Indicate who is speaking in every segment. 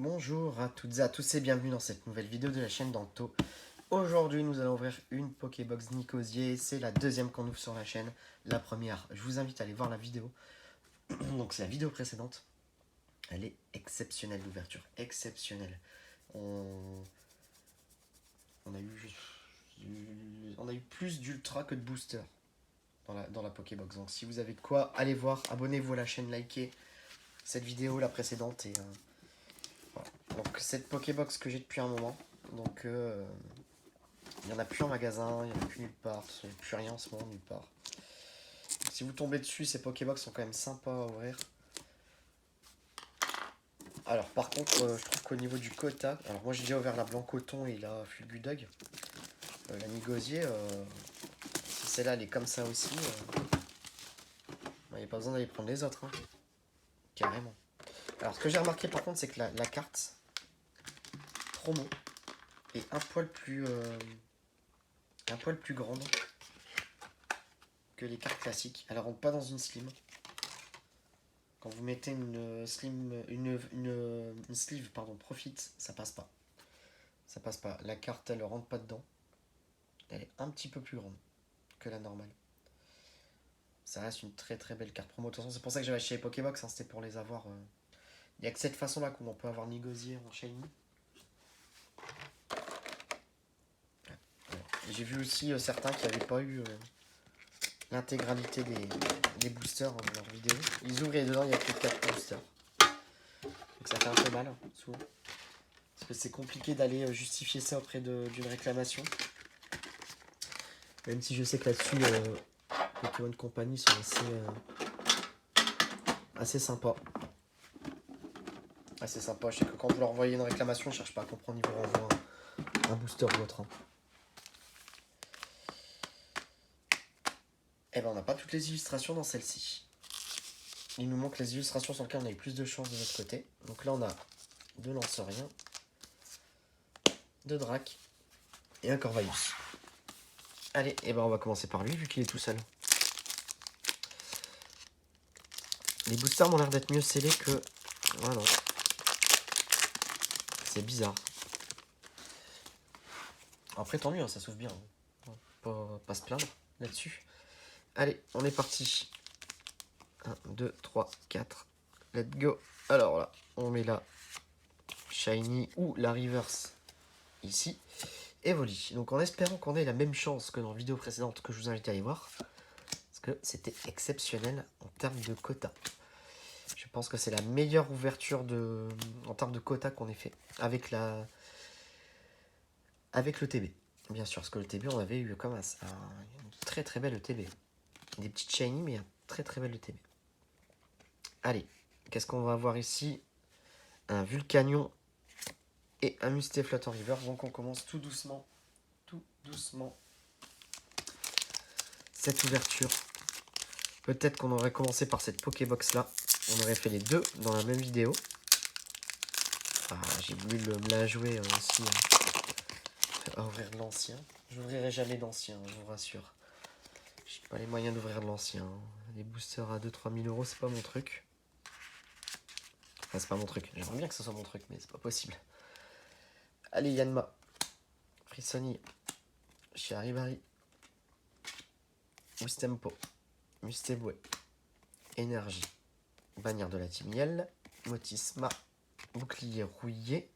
Speaker 1: Bonjour à toutes et à tous et bienvenue dans cette nouvelle vidéo de la chaîne Danto. Aujourd'hui nous allons ouvrir une Pokébox Nicosier, c'est la deuxième qu'on ouvre sur la chaîne. La première, je vous invite à aller voir la vidéo, donc c'est la vidéo précédente. Elle est exceptionnelle l'ouverture, exceptionnelle. On a eu plus d'ultra que de booster dans la Pokébox. Donc si vous avez de quoi, allez voir, abonnez-vous à la chaîne, likez cette vidéo, la précédente et... voilà. Donc cette Pokébox que j'ai depuis un moment, donc il n'y en a plus en magasin, il n'y en a plus nulle part, il n'y a plus rien en ce moment nulle part. Donc, si vous tombez dessus, ces Pokébox sont quand même sympas à ouvrir. Alors par contre, je trouve qu'au niveau du quota, alors moi j'ai déjà ouvert la blanc coton et la Fulgudog, la Nigosier, si celle-là elle est comme ça aussi, il n'y a pas besoin d'aller prendre les autres, hein. Carrément. Alors ce que j'ai remarqué par contre, c'est que la carte promo est un poil plus grande que les cartes classiques. Elle rentre pas dans une slim. Quand vous mettez une sleeve Profit, ça passe pas. Ça passe pas. La carte elle rentre pas dedans. Elle est un petit peu plus grande que la normale. Ça reste une très très belle carte promo. De toute façon, c'est pour ça que j'avais acheté les Pokébox, hein, c'était pour les avoir. Il n'y a que cette façon là qu'on peut avoir Nigosier en shiny. J'ai vu aussi certains qui n'avaient pas eu l'intégralité des boosters dans leur vidéo. Ils ouvrent et dedans il n'y a que 4 boosters. Donc ça fait un peu mal, souvent. Parce que c'est compliqué d'aller justifier ça auprès d'une réclamation. Même si je sais que là-dessus, Pokémon Company sont assez sympas. Assez sympa. Je sais que quand vous leur envoyez une réclamation, je cherche pas à comprendre, ils vous renvoient un booster ou autre. Eh ben, on n'a pas toutes les illustrations dans celle-ci. Il nous manque les illustrations sur lesquelles on a eu plus de chance de notre côté. Donc là, on a 2 Lanceriens, 2 Drac et un Corvallis. Allez, et ben on va commencer par lui vu qu'il est tout seul. Les boosters m'ont l'air d'être mieux scellés que... Voilà. C'est bizarre. Après, tant mieux, hein, ça s'ouvre bien. Pas se plaindre là-dessus. Allez, on est parti. 1, 2, 3, 4. Let's go. Alors là, on met la Shiny ou la Reverse ici. Et Voli. Donc en espérant qu'on ait la même chance que dans la vidéo précédente que je vous invite à aller voir. Parce que c'était exceptionnel en termes de quota. Je pense que c'est la meilleure ouverture en termes de quota qu'on ait fait avec le TB. Bien sûr, parce que le TB, on avait eu comme ça une très très belle TB. Des petites shiny, mais un très très belle TB. Allez, qu'est-ce qu'on va avoir ici? Un Vulcanion et un Mustaflot en River. Donc on commence tout doucement cette ouverture. Peut-être qu'on aurait commencé par cette Pokébox là. On aurait fait les deux dans la même vidéo. Ah, j'ai voulu me la jouer aussi à ouvrir de l'ancien. J'ouvrirai jamais d'ancien, je vous rassure. J'ai pas les moyens d'ouvrir de l'ancien. Les boosters à 2-3 000 euros, c'est pas mon truc. Enfin, c'est pas mon truc. J'aimerais bien que ce soit mon truc, mais c'est pas possible. Allez, Yanma. Frissoni. Charibari. Mustempo. Musteboué. Énergie. Bannière de la Timiel. Motisma. Bouclier rouillé.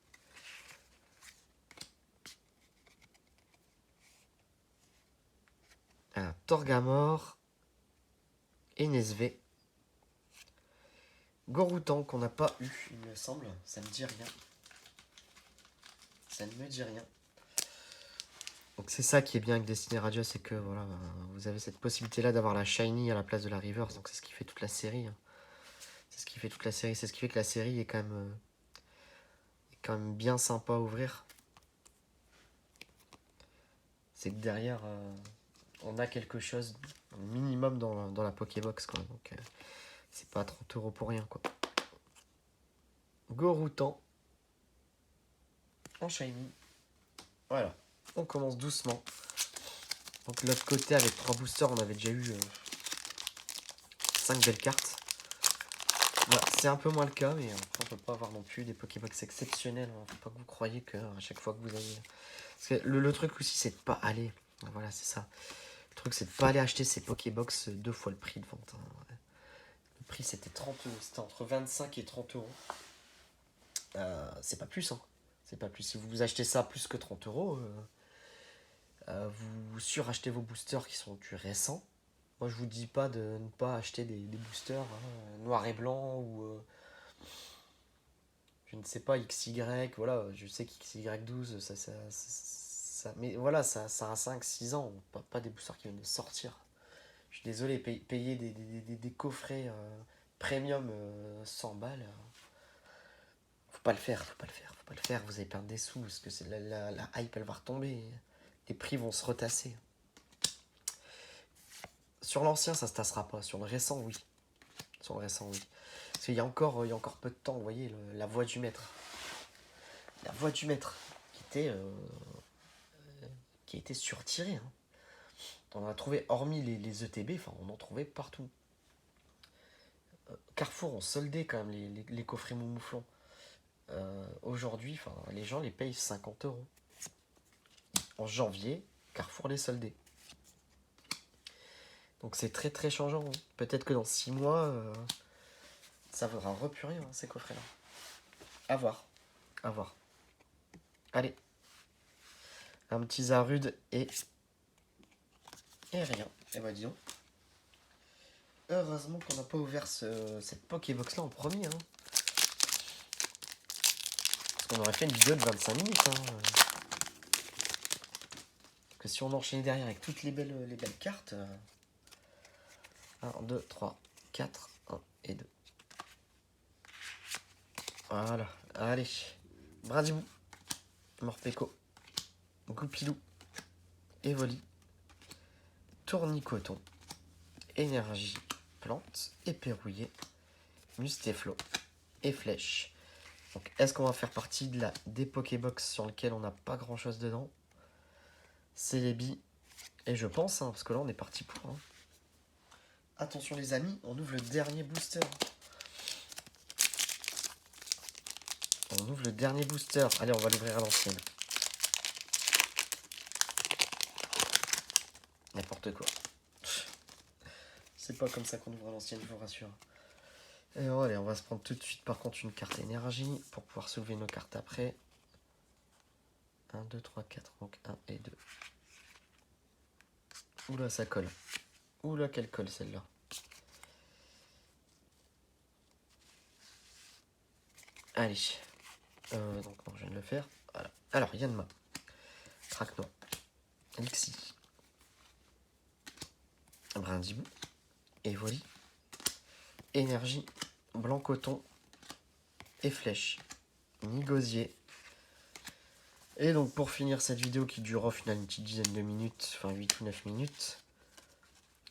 Speaker 1: Un Torgamore. Enesvé. Goroutan qu'on n'a pas eu, il me semble. Ça me dit rien. Ça ne me dit rien. Donc c'est ça qui est bien avec Destiny Radio, c'est que voilà, vous avez cette possibilité-là d'avoir la Shiny à la place de la Reverse. Donc c'est ce qui fait toute la série. Hein. C'est ce qui fait toute la série. C'est ce qui fait que la série est quand même bien sympa à ouvrir. C'est que derrière, on a quelque chose minimum dans la Pokébox, quoi. Donc c'est pas 30 € pour rien, quoi. Goroutan en Shiny. Voilà. On commence doucement. Donc de l'autre côté, avec 3 boosters, on avait déjà eu 5 belles cartes. Voilà, c'est un peu moins le cas, mais après, on peut pas avoir non plus des Pokébox exceptionnels. Hein. Faut pas que vous croyez que à chaque fois que vous avez... Parce que le truc aussi, c'est de pas aller... Voilà, c'est ça. Le truc, c'est de pas aller acheter ces Pokébox 2 fois le prix de vente. Hein. Le prix, c'était 30 euros. C'était entre 25 et 30 euros. C'est pas plus, hein. C'est pas plus. Si vous achetez ça plus que 30 euros, vous surachetez vos boosters qui sont du récent. Moi, je vous dis pas de ne pas acheter des boosters noir et blanc ou je ne sais pas XY. Voilà, je sais qu'XY12, mais voilà, ça a 5 6 ans. Pas des boosters qui viennent de sortir. Je suis désolé, payer des coffrets premium 100 balles. Faut pas le faire, faut pas le faire, faut pas le faire. Vous allez perdre des sous parce que la hype elle va retomber. Les prix vont se retasser. Sur l'ancien, ça se tassera pas. Sur le récent, oui. Sur le récent, oui. Parce qu'il y a encore peu de temps, vous voyez, la voix du maître. La voix du maître qui était surtirée. Hein. On en a trouvé, hormis les ETB, enfin, on en trouvait partout. Carrefour ont soldé quand même les coffrets Moumouflon. Aujourd'hui, les gens les payent 50 euros. En janvier, Carrefour les soldait. Donc c'est très très changeant. Hein. Peut-être que dans 6 mois, ça vaudra plus rien, hein, ces coffrets-là. À voir. À voir. Allez. Un petit Zarude et rien. Et bah dis donc. Heureusement qu'on n'a pas ouvert cette Pokébox là en premier. Hein. Parce qu'on aurait fait une vidéo de 25 minutes. Hein. Parce que si on enchaînait derrière avec toutes les belles cartes. 1, 2, 3, 4, 1 et 2. Voilà. Allez. Bradibou. Morpeko. Goupilou. Evoli. Tournicoton. Énergie. Plante. Éperrouillé. Mustéflo. Et flèche. Donc, est-ce qu'on va faire partie des Pokébox sur lesquels on n'a pas grand chose dedans? C'est les billes. Et je pense, hein, parce que là on est parti pour. Hein. Attention les amis, on ouvre le dernier booster. On ouvre le dernier booster. Allez, on va l'ouvrir à l'ancienne. N'importe quoi. C'est pas comme ça qu'on ouvre à l'ancienne, je vous rassure. Et allez, on va se prendre tout de suite par contre une carte énergie pour pouvoir soulever nos cartes après. 1, 2, 3, 4, donc 1 et 2. Oula, ça colle. Oula, qu'elle colle celle-là. Allez. Donc non, je viens de le faire. Voilà. Alors, Yanma. Traquenoi. Lixi. Brindibou. Evoli. Énergie. Blanc coton. Et flèche. Nigosier. Et donc pour finir cette vidéo qui dure au final une petite dizaine de minutes, enfin 8 ou 9 minutes,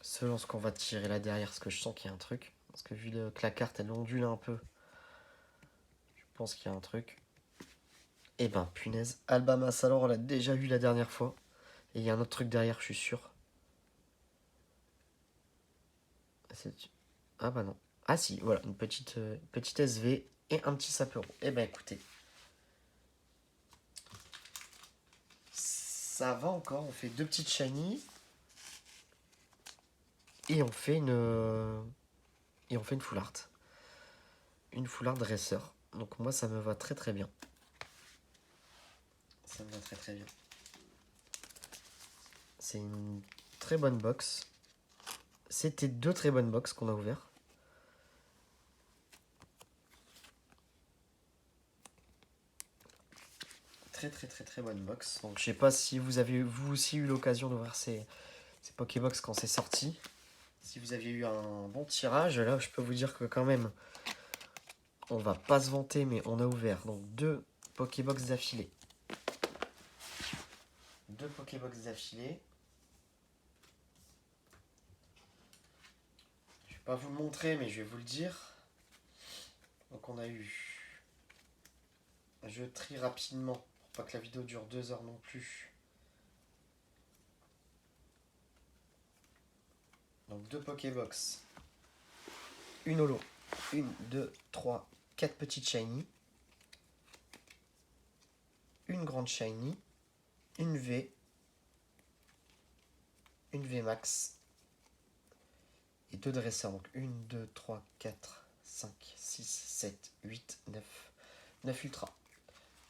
Speaker 1: selon ce qu'on va tirer là derrière, parce que je sens qu'il y a un truc, parce que vu que la carte elle ondule un peu, je pense qu'il y a un truc. Et ben punaise, Albamas, alors on l'a déjà vu la dernière fois, et il y a un autre truc derrière, je suis sûr. Ah bah non. Ah si, voilà, une petite SV et un petit sapero. Et ben écoutez, ça va encore, on fait 2 petites shiny. Et on fait une full art. Une full art dresseur. Donc moi ça me va très très bien. Ça me va très très bien. C'est une très bonne box. C'était 2 très bonnes box qu'on a ouvert. Très très très très bonne box. Donc je sais pas si vous avez vous aussi eu l'occasion d'ouvrir ces Pokébox quand c'est sorti. Si vous aviez eu un bon tirage, là je peux vous dire que quand même, on va pas se vanter, mais on a ouvert donc 2 Pokébox d'affilée. 2 Pokébox d'affilée. Je vais pas vous le montrer, mais je vais vous le dire. Donc on a eu... Je trie rapidement, pour pas que la vidéo dure 2 heures non plus. Donc 2 Pokébox. Une holo. 1, 2, 3, 4 petites shiny. Une grande shiny. Une V. Une V max. Et 2 dresseurs. Donc 1, 2, 3, 4, 5, 6, 7, 8, 9. 9 ultra.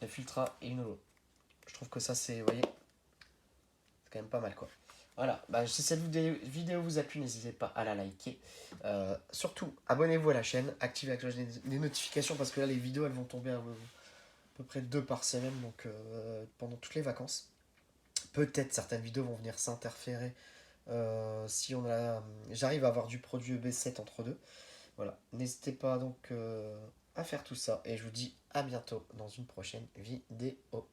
Speaker 1: 9 ultra et une holo. Je trouve que ça, c'est, vous voyez, c'est quand même pas mal, quoi. Voilà, bah, si cette vidéo vous a plu, n'hésitez pas à la liker. Surtout, abonnez-vous à la chaîne, activez la cloche des notifications, parce que là, les vidéos, elles vont tomber à peu près 2 par semaine, donc pendant toutes les vacances. Peut-être certaines vidéos vont venir s'interférer si j'arrive à avoir du produit EB7 entre deux. Voilà, n'hésitez pas donc à faire tout ça, et je vous dis à bientôt dans une prochaine vidéo.